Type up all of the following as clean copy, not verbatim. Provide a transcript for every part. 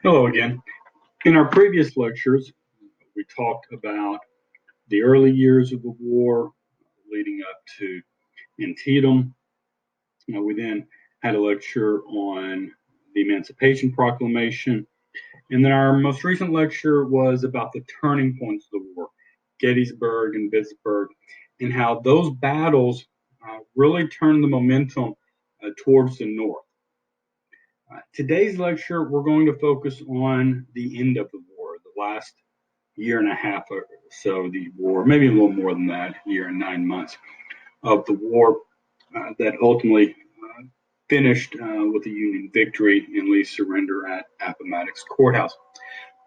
Hello again. In our previous lectures, we talked about the early years of the war leading up to Antietam. We then had a lecture on the Emancipation Proclamation. And then our most recent lecture was about the turning points of the war, Gettysburg and Vicksburg, and how those battles really turned the momentum towards the North. Today's lecture, we're going to focus on the end of the war, the last year and a half or so of the war, maybe a little more than that, year and 9 months of the war that ultimately finished with a Union victory and Lee's surrender at Appomattox Courthouse.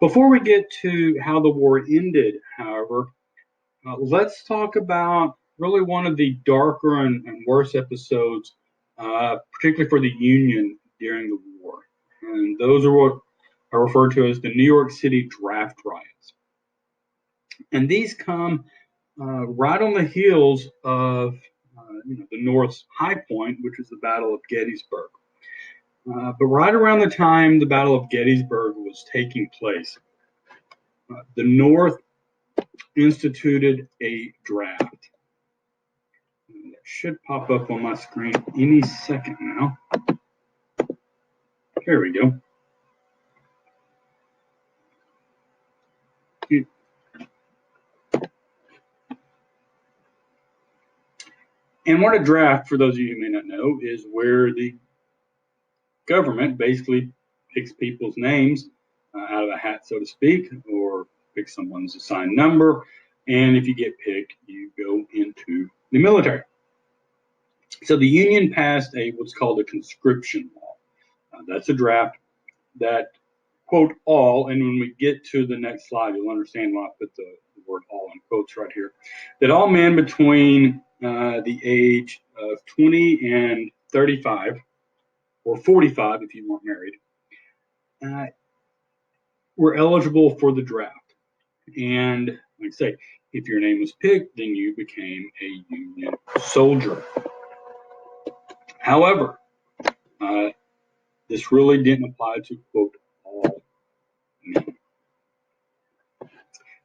Before we get to how the war ended, however, let's talk about really one of the darker and worst episodes, particularly for the Union during the war. And those are what are referred to as the New York City Draft Riots. And these come right on the heels of the North's high point, which is the Battle of Gettysburg. But right around the time the Battle of Gettysburg was taking place, the North instituted a draft. That should pop up on my screen any second now. There we go. And what a draft, for those of you who may not know, is where the government basically picks people's names out of a hat, so to speak, or picks someone's assigned number. And if you get picked, you go into the military. So the Union passed what's called a conscription law. That's a draft that, quote, all, and when we get to the next slide, you'll understand why I put the word all in quotes right here, that all men between the age of 20 and 35, or 45 if you weren't married, were eligible for the draft. And like I say, if your name was picked, then you became a Union soldier. However, this really didn't apply to, quote, all men.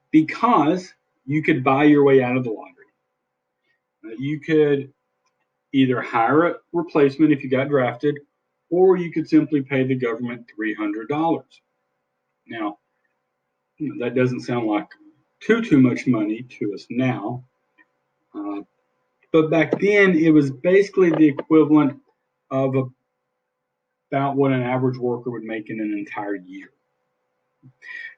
Because you could buy your way out of the lottery. You could either hire a replacement if you got drafted, or you could simply pay the government $300. Now, that doesn't sound like too much money to us now, but back then it was basically the equivalent of about what an average worker would make in an entire year.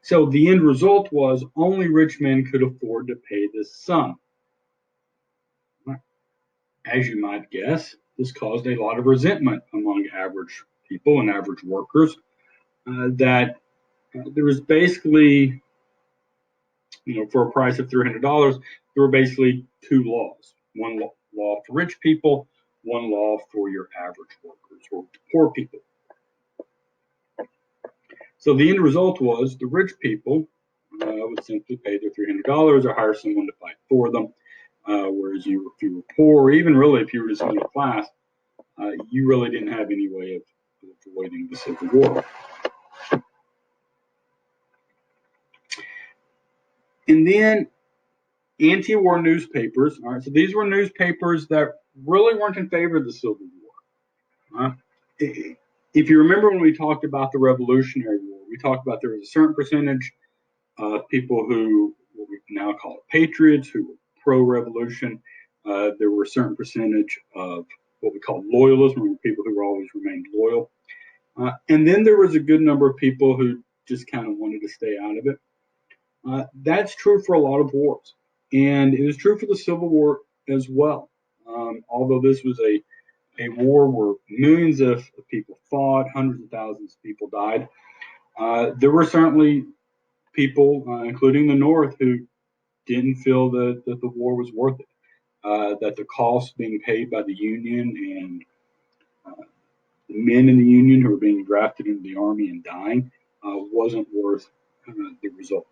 So the end result was only rich men could afford to pay this sum. As you might guess, this caused a lot of resentment among average people and average workers that there was basically, for a price of $300, there were basically two laws. One law for rich people, one law for your average workers or poor people. So the end result was the rich people would simply pay their $300 or hire someone to fight for them. Whereas if you were poor, or even really if you were just middle class, you really didn't have any way of avoiding the Civil War. And then anti-war newspapers. All right, so these were newspapers that really weren't in favor of the Civil War. If you remember when we talked about the Revolutionary War, we talked about there was a certain percentage of people who, what we now call it patriots, who were pro-revolution. There were a certain percentage of what we call loyalists, people who always remained loyal. And then there was a good number of people who just kind of wanted to stay out of it. That's true for a lot of wars. And it was true for the Civil War as well. Although this was a war where millions of people fought, hundreds of thousands of people died, there were certainly people, including the North, who didn't feel that the war was worth it, that the cost being paid by the Union and the men in the Union who were being drafted into the Army and dying wasn't worth the result.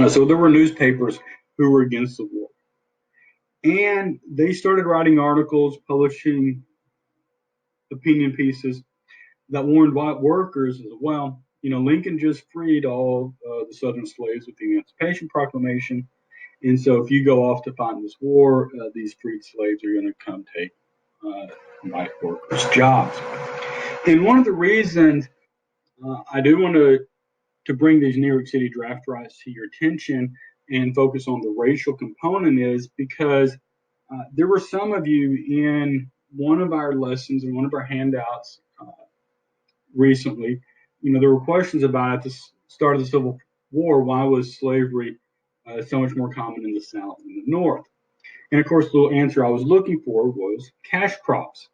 So there were newspapers who were against the war. And they started writing articles, publishing opinion pieces that warned white workers as well, Lincoln just freed all the Southern slaves with the Emancipation Proclamation. And so if you go off to fight this war, these freed slaves are going to come take white workers' jobs. And one of the reasons I do want to bring these New York City draft riots to your attention and focus on the racial component is because there were some of you in one of our lessons and one of our handouts recently. There were questions about at the start of the Civil War, why was slavery so much more common in the South than the North? And of course, the little answer I was looking for was cash crops.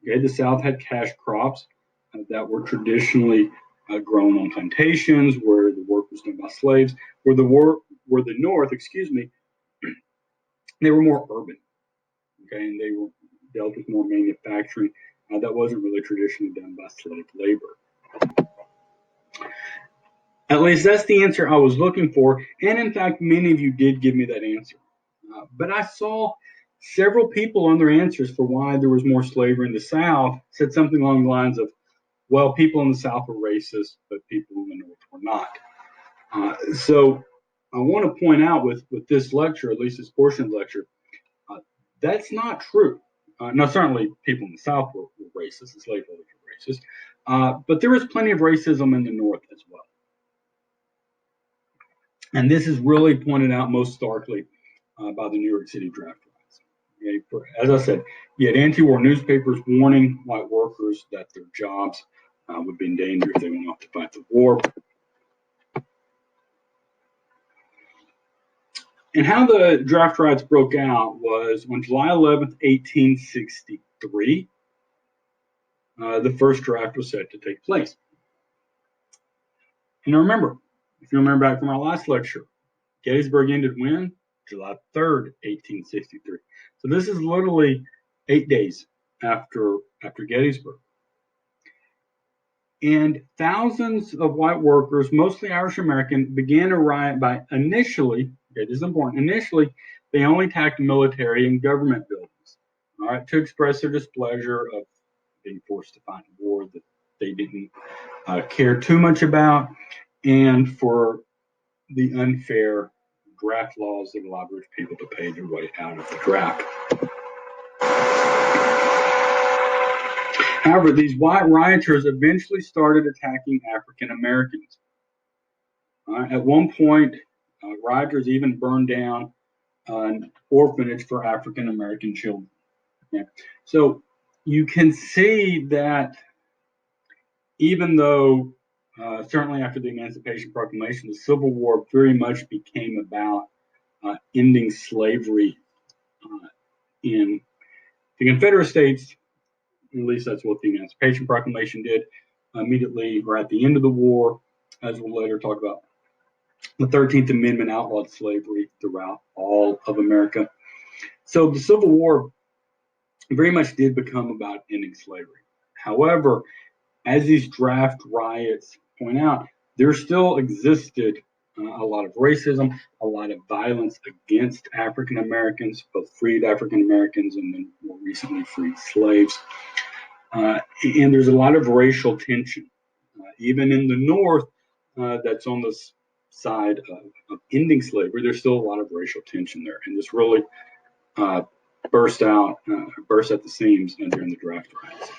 Okay, the South had cash crops that were traditionally grown on plantations where the work was done by slaves. Where the North, they were more urban. Okay, and they were dealt with more manufacturing that wasn't really traditionally done by slave labor. At least that's the answer I was looking for. And in fact, many of you did give me that answer. But I saw several people on their answers for why there was more slavery in the South said something along the lines of, well, people in the South were racist, but people in the North were not. So I want to point out with this lecture, at least this portion of the lecture, that's not true. Now, certainly people in the South were racist, the slaveholders were racist, but there was plenty of racism in the North as well. And this is really pointed out most starkly by the New York City Draft Riots. Okay? As I said, you had anti-war newspapers warning white workers that their jobs would be in danger if they went off to fight the war. And how the draft riots broke out was on July 11th, 1863, the first draft was set to take place. And remember, if you remember back from our last lecture, Gettysburg ended when? July 3rd, 1863. So this is literally 8 days after Gettysburg. And thousands of white workers, mostly Irish American, began a riot by initially, okay, this is important, initially they only attacked military and government buildings, all right, to express their displeasure of being forced to fight a war that they didn't care too much about, and for the unfair draft laws that allowed rich people to pay their way out of the draft. However, these white rioters eventually started attacking African Americans. At one point, rioters even burned down an orphanage for African American children. Yeah. So you can see that even though certainly after the Emancipation Proclamation, the Civil War very much became about ending slavery in the Confederate States. At least that's what the Emancipation Proclamation did. Immediately or at the end of the war, as we'll later talk about, the 13th Amendment outlawed slavery throughout all of America. So the Civil War very much did become about ending slavery. However, as these draft riots point out, there still existed a lot of racism, a lot of violence against African Americans, both freed African Americans and then more recently freed slaves. And there's a lot of racial tension. Even in the North, that's on the side of ending slavery, there's still a lot of racial tension there. And this really burst at the seams during the draft riots.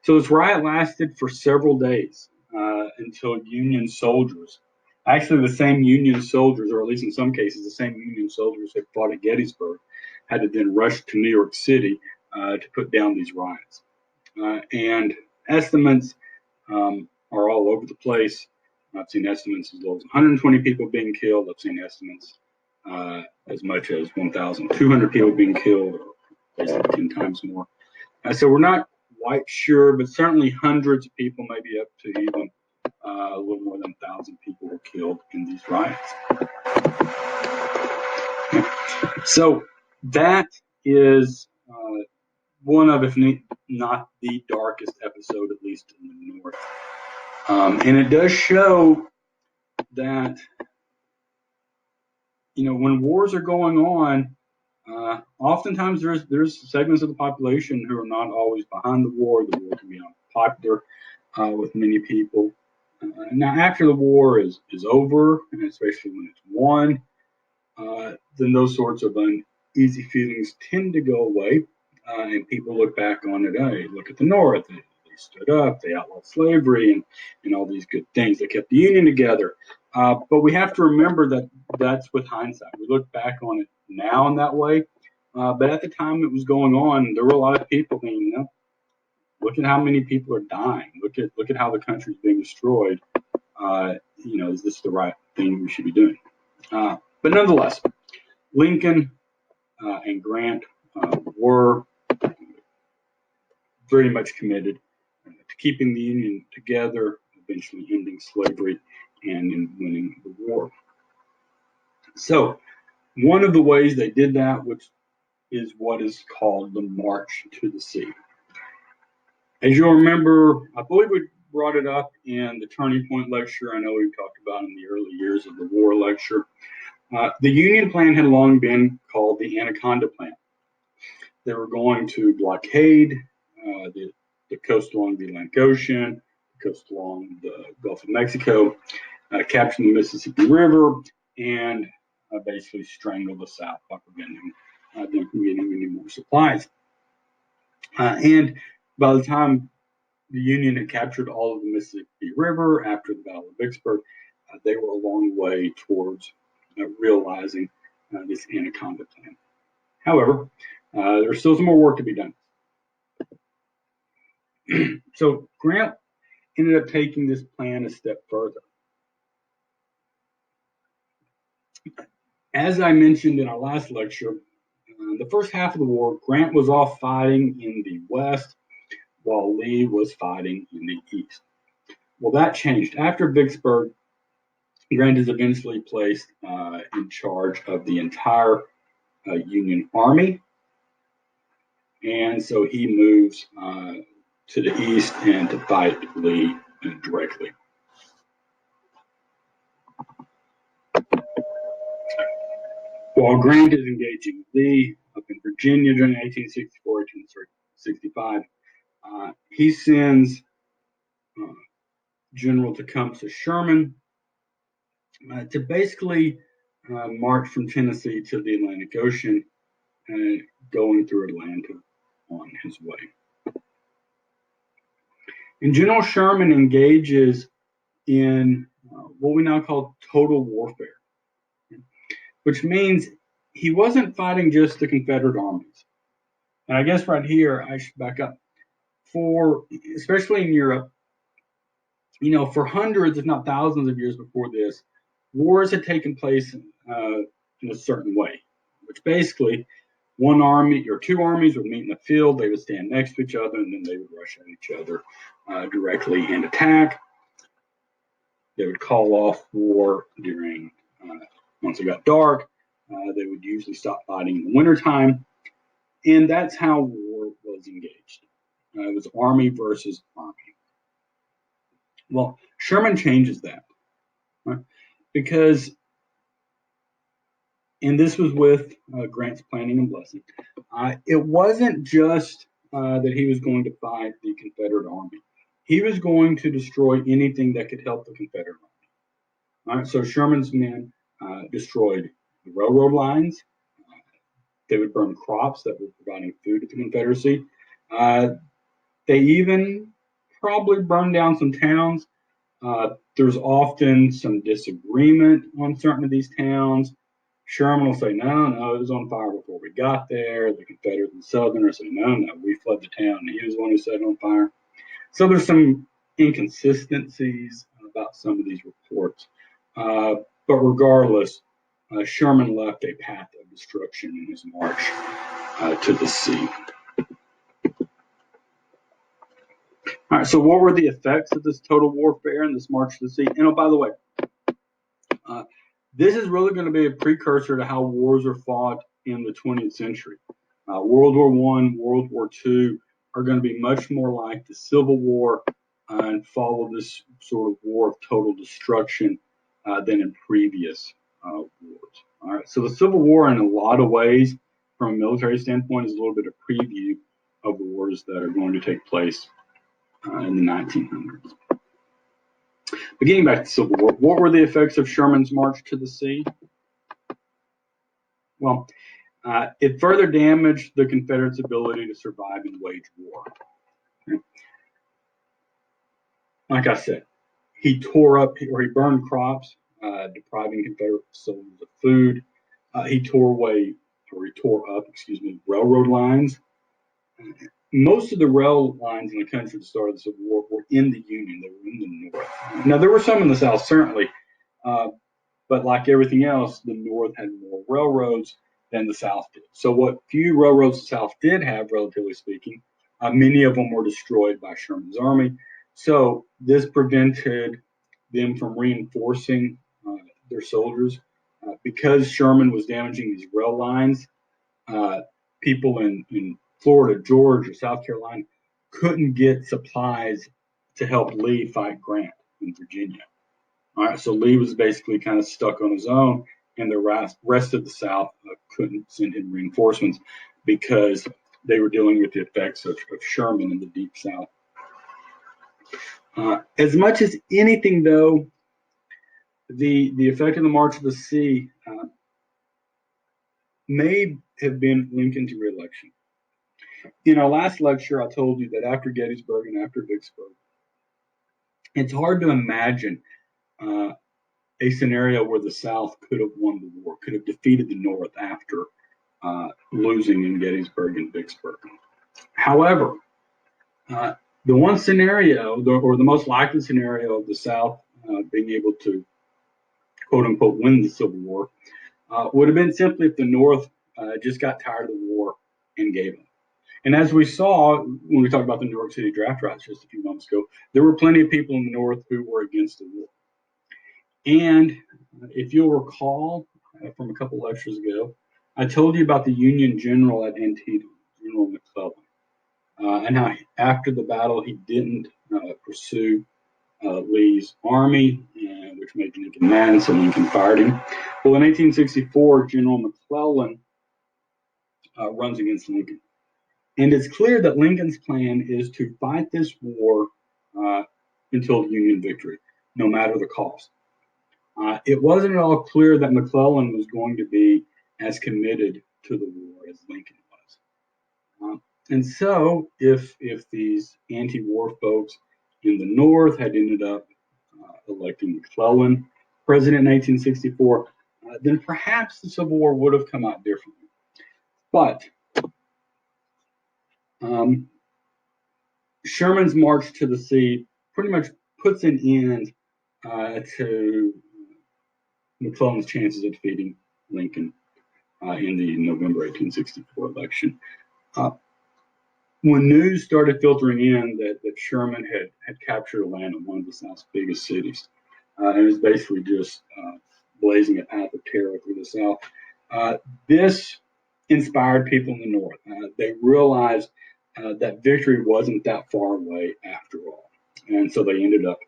So this riot lasted for several days until Union soldiers, actually the same Union soldiers, or at least in some cases the same Union soldiers that fought at Gettysburg, had to then rush to New York City to put down these riots. And estimates are all over the place. I've seen estimates as low as 120 people being killed. I've seen estimates as much as 1,200 people being killed, or basically 10 times more. So we're not quite sure, but certainly hundreds of people, maybe up to even a little more than 1,000 people were killed in these riots. So that is one of, if not the darkest episode, at least in the North. And it does show that, when wars are going on, oftentimes there's segments of the population who are not always behind the war. The war can be unpopular. with many people. Now, after the war is over, and especially when it's won, then those sorts of uneasy feelings tend to go away, and people look back on it. Hey, look at the North. They stood up, they outlawed slavery, and all these good things. They kept the Union together. But we have to remember that that's with hindsight. We look back on it now in that way. But at the time it was going on, there were a lot of people thinking, look at how many people are dying. Look at how the country's being destroyed. Is this the right thing we should be doing? But nonetheless, Lincoln and Grant were very much committed to keeping the Union together, eventually ending slavery, and in winning the war. So, one of the ways they did that, which is what is called the March to the Sea. As you'll remember, I believe we brought it up in the Turning Point lecture. I know we talked about in the early years of the war lecture. The Union plan had long been called the Anaconda Plan. They were going to blockade the coast along the Atlantic Ocean, the coast along the Gulf of Mexico, capture the Mississippi River, and basically strangle the South by preventing them from getting any more supplies. And by the time the Union had captured all of the Mississippi River after the Battle of Vicksburg, they were a long way towards realizing this Anaconda Plan. However, there's still some more work to be done. So Grant ended up taking this plan a step further. As I mentioned in our last lecture, the first half of the war, Grant was off fighting in the West while Lee was fighting in the East. Well, that changed. After Vicksburg, Grant is eventually placed in charge of the entire Union Army. And so he moves to the east and to fight Lee directly. While Grant is engaging Lee up in Virginia during 1864, 1865, he sends General Tecumseh Sherman to basically march from Tennessee to the Atlantic Ocean, going through Atlanta on his way. And General Sherman engages in what we now call total warfare, which means he wasn't fighting just the Confederate armies. And I guess right here, I should back up. Especially in Europe, for hundreds, if not thousands of years before this, wars had taken place in a certain way, which basically one army or two armies would meet in the field, they would stand next to each other, and then they would rush at each other directly and attack. They would call off war during, once it got dark, they would usually stop fighting in the wintertime, and that's how war was engaged. It was army versus army. Well, Sherman changes that, right? Because, and this was with Grant's planning and blessing, it wasn't just that he was going to fight the Confederate army. He was going to destroy anything that could help the Confederate army. All right, so Sherman's men destroyed the railroad lines. They would burn crops that were providing food to the Confederacy. They even probably burned down some towns. There's often some disagreement on certain of these towns. Sherman will say, no, it was on fire before we got there. The Confederates and Southerners say, no, we fled the town, and he was the one who set it on fire. So there's some inconsistencies about some of these reports. But regardless, Sherman left a path of destruction in his march to the sea. All right, so what were the effects of this total warfare and this march to the sea? And by the way, this is really going to be a precursor to how wars are fought in the 20th century. World War I, World War II are going to be much more like the Civil War and follow this sort of war of total destruction than in previous wars. All right, so the Civil War, in a lot of ways, from a military standpoint, is a little bit of preview of the wars that are going to take place in the 1900s. Beginning back to the Civil War, what were the effects of Sherman's march to the sea? Well, it further damaged the Confederates' ability to survive and wage war. Like I said, he tore up or he burned crops, depriving Confederate soldiers of food. He tore up, railroad lines. Most of the rail lines in the country at the start of the Civil War were in the Union. They were in the North. Now, there were some in the South, certainly, but like everything else, the North had more railroads than the South did. So what few railroads the South did have, relatively speaking, many of them were destroyed by Sherman's army. So this prevented them from reinforcing their soldiers. Because Sherman was damaging these rail lines, people in Florida, Georgia, South Carolina couldn't get supplies to help Lee fight Grant in Virginia. All right, so Lee was basically kind of stuck on his own, and the rest of the South couldn't send him reinforcements because they were dealing with the effects of Sherman in the Deep South. As much as anything, though, the effect of the March of the Sea may have been Lincoln's reelection. In our last lecture, I told you that after Gettysburg and after Vicksburg, it's hard to imagine a scenario where the South could have won the war, could have defeated the North after losing in Gettysburg and Vicksburg. However, the one scenario, or the most likely scenario of the South being able to, quote unquote, win the Civil War, would have been simply if the North just got tired of the war and gave up. And as we saw when we talked about the New York City Draft Riots just a few months ago, there were plenty of people in the North who were against the war. And if you'll recall from a couple lectures ago, I told you about the Union general at Antietam, General McClellan, and how after the battle he didn't pursue Lee's army, which made Lincoln mad, so Lincoln fired him. Well, in 1864, General McClellan runs against Lincoln. And it's clear that Lincoln's plan is to fight this war until Union victory, no matter the cost. It wasn't at all clear that McClellan was going to be as committed to the war as Lincoln was. And so, if these anti-war folks in the North had ended up electing McClellan president in 1864, then perhaps the Civil War would have come out differently. But Sherman's march to the sea pretty much puts an end to McClellan's chances of defeating Lincoln in the November 1864 election. When news started filtering in that Sherman had captured Atlanta, one of the South's biggest cities, and it was basically just blazing a path of terror through the South, this inspired people in the North. They realized that victory wasn't that far away after all. And so they ended up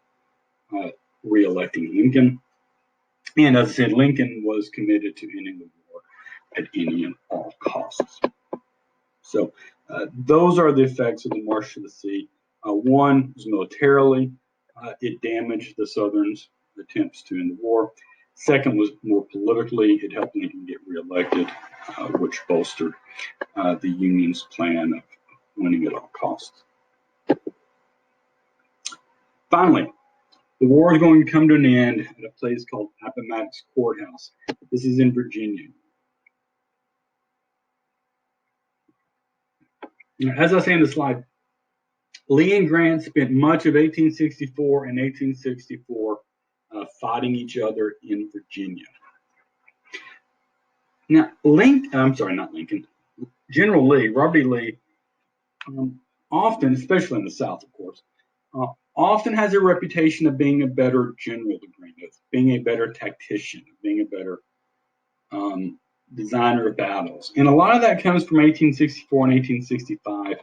re-electing Lincoln. And as I said, Lincoln was committed to ending the war at any and all costs. So those are the effects of the March to the Sea. One was militarily, it damaged the Southern's attempts to end the war. Second was more politically, it helped Lincoln get reelected, which bolstered the Union's plan of winning at all costs. Finally, the war is going to come to an end at a place called Appomattox Courthouse. This is in Virginia. As I say in the slide, Lee and Grant spent much of 1864 and 1864 fighting each other in Virginia. Now, General Lee, Robert E. Lee, often, especially in the South, of course, often has a reputation of being a better general than Grant, of being a better tactician, of being a better designer of battles. And a lot of that comes from 1864 and 1865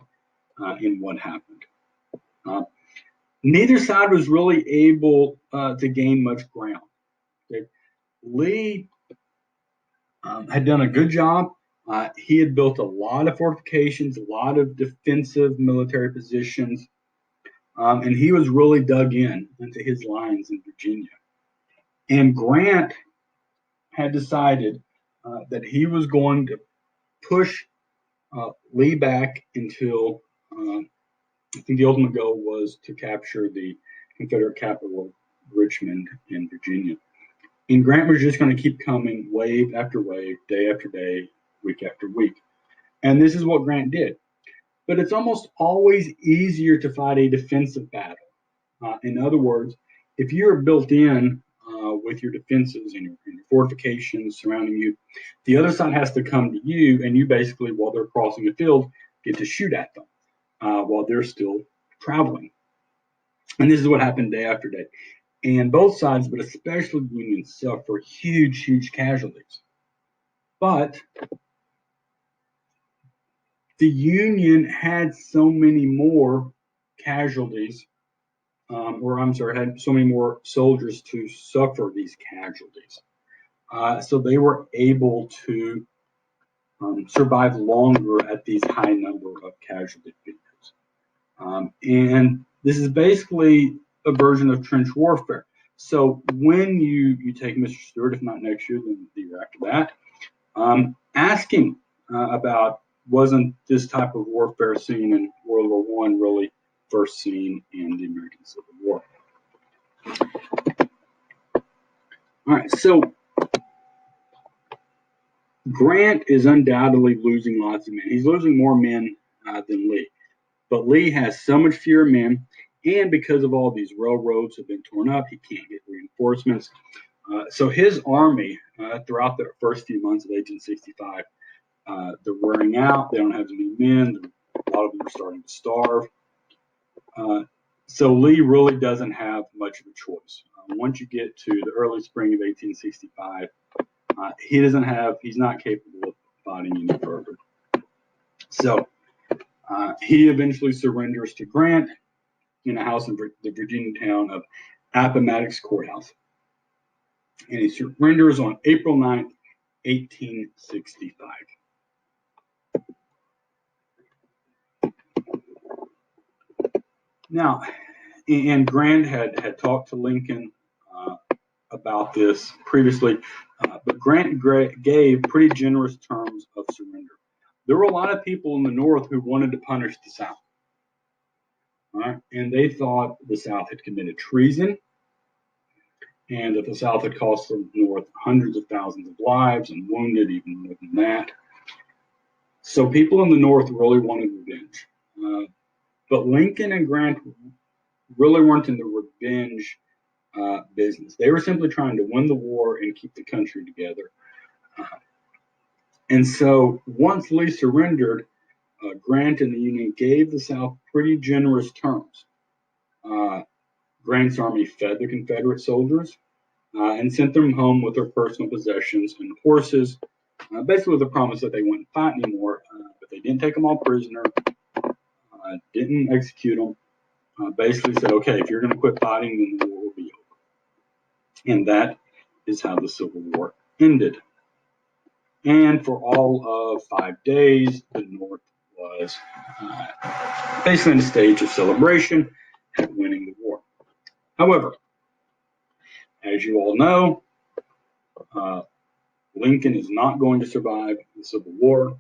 in what happened. Neither side was really able to gain much ground. Okay? Lee had done a good job. He had built a lot of fortifications, a lot of defensive military positions. and he was really dug in into his lines in Virginia. And Grant had decided that he was going to push Lee back until I think the ultimate goal was to capture the Confederate capital of Richmond in Virginia. And Grant was just going to keep coming wave after wave, day after day, week after week. And this is what Grant did. But it's almost always easier to fight a defensive battle. In other words, if you're built in with your defenses and your fortifications surrounding you, the other side has to come to you, and you basically, while they're crossing the field, get to shoot at them while they're still traveling. And this is what happened day after day. And both sides, but especially the Union, suffer huge, huge casualties. But the Union had so many more casualties, had so many more soldiers to suffer these casualties. So they were able to survive longer at these high number of casualty figures. And this is basically a version of trench warfare. So when you take Mr. Stewart, if not next year, then the year after that, ask him about, wasn't this type of warfare seen in World War I really first seen in the American Civil War? All right, so Grant is undoubtedly losing lots of men. He's losing more men than Lee. But Lee has so much fewer men, and because of all these railroads have been torn up, he can't get reinforcements. So his army, throughout the first few months of 1865, they're wearing out. They don't have as many men. A lot of them are starting to starve. So Lee really doesn't have much of a choice. Once you get to the early spring of 1865, he's not capable of fighting any further. So he eventually surrenders to Grant in a house in the Virginia town of Appomattox Courthouse. And he surrenders on April 9th, 1865. Now, and Grant had talked to Lincoln about this previously, but Grant gave pretty generous terms of surrender. There were a lot of people in the North who wanted to punish the South. Right? And they thought the South had committed treason and that the South had cost the North hundreds of thousands of lives and wounded even more than that. So people in the North really wanted revenge. But Lincoln and Grant really weren't in the revenge business. They were simply trying to win the war and keep the country together. And so once Lee surrendered, Grant and the Union gave the South pretty generous terms. Grant's army fed the Confederate soldiers and sent them home with their personal possessions and horses, basically with the promise that they wouldn't fight anymore, but they didn't take them all prisoner, didn't execute them, basically said, okay, if you're going to quit fighting, then the war will be over. And that is how the Civil War ended. And for all of 5 days, the North was basically in a stage of celebration at winning the war. However, as you all know, Lincoln is not going to survive the Civil War.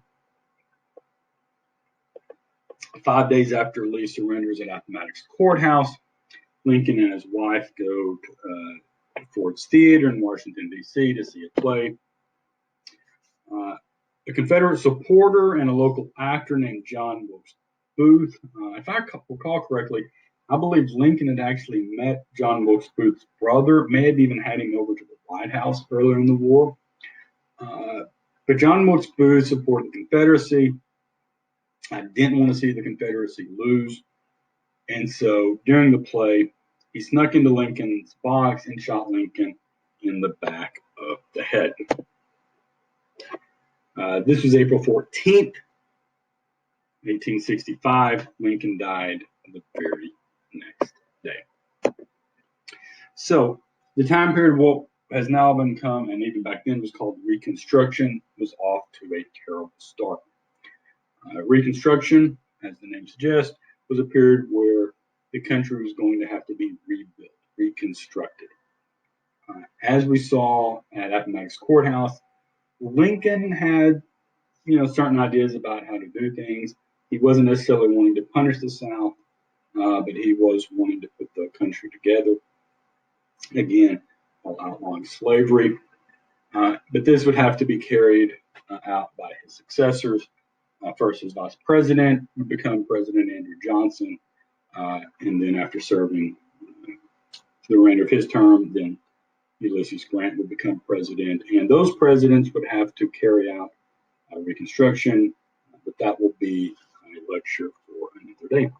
5 days after Lee surrenders at Appomattox Courthouse, Lincoln and his wife go to Ford's Theater in Washington, D.C. to see a play. A Confederate supporter and a local actor named John Wilkes Booth, if I recall correctly, I believe Lincoln had actually met John Wilkes Booth's brother, may have even had him over to the White House earlier in the war. But John Wilkes Booth supported the Confederacy. I didn't want to see the Confederacy lose. And so during the play, he snuck into Lincoln's box and shot Lincoln in the back of the head. This was April 14th, 1865. Lincoln died the very next day. So the time period what has now become, and even back then was called Reconstruction, was off to a terrible start. Reconstruction, as the name suggests, was a period where the country was going to have to be rebuilt, reconstructed. As we saw at Appomattox Courthouse, Lincoln had, certain ideas about how to do things. He wasn't necessarily wanting to punish the South, but he was wanting to put the country together. Again, while outlawing slavery. But this would have to be carried out by his successors. First, as vice president would become President Andrew Johnson, and then after serving the remainder of his term, then Ulysses Grant would become president, and those presidents would have to carry out Reconstruction, but that will be a lecture for another day.